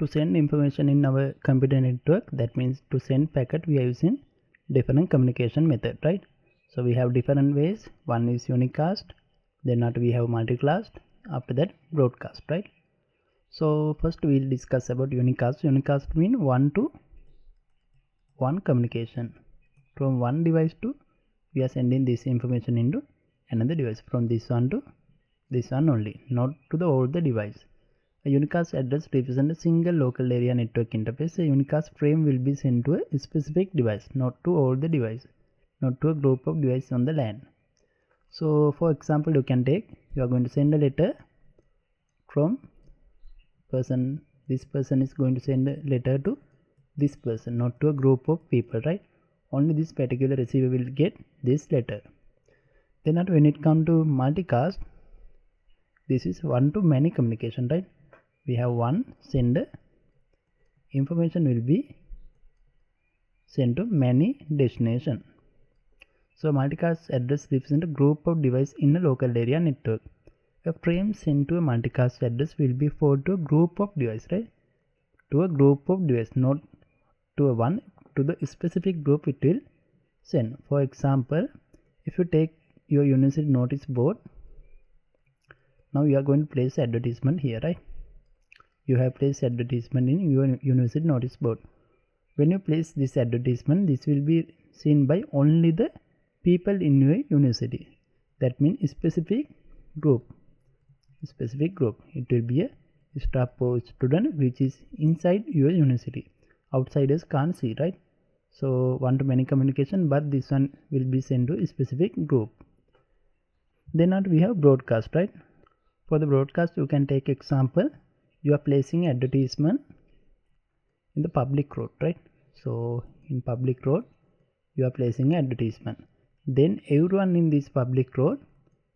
To send information in our computer network, that means to send packet, we are using different communication method, right? So we have different ways. One is unicast, then after we have multicast, after that broadcast, right? So first we will discuss about unicast. Unicast means one to one communication. From one device to, we are sending this information into another device, from this one to this one only, not to the all the device. A unicast address represents a single local area network interface. A unicast frame will be sent to a specific device, not to all the devices, not to a group of devices on the LAN. So for example, you can take, you are going to send a letter from person, this person is going to send a letter to this person, not to a group of people, right? Only this particular receiver will get this letter. Then when it comes to multicast, this is one to many communication, right? We have one sender, information will be sent to many destination. So multicast address represents a group of devices in a local area network. A frame sent to a multicast address will be forwarded to a group of devices, right? To a group of devices, not to a one, to the specific group it will send. For example, if you take your university notice board, now you are going to place advertisement here, right? You have placed advertisement in your university notice board. When you place this advertisement, this will be seen by only the people in your university. That means specific group. It will be a staff or student which is inside your university. Outsiders can't see, right? So one to many communication, but this one will be sent to a specific group. Then we have broadcast, right? For the broadcast, you can take example. You are placing advertisement in the public road, right? So in public road, you are placing advertisement. Then everyone in this public road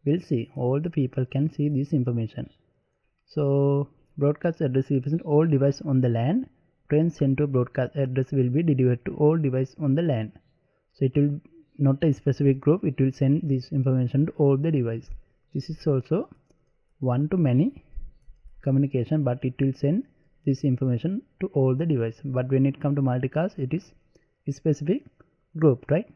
will see. All the people can see this information. So broadcast address represents all devices on the LAN. Frame sent to broadcast address will be delivered to all devices on the LAN. So it will not a specific group. It will send this information to all the devices. This is also one to many communication, but it will send this information to all the devices. But when it comes to multicast, it is a specific group, right?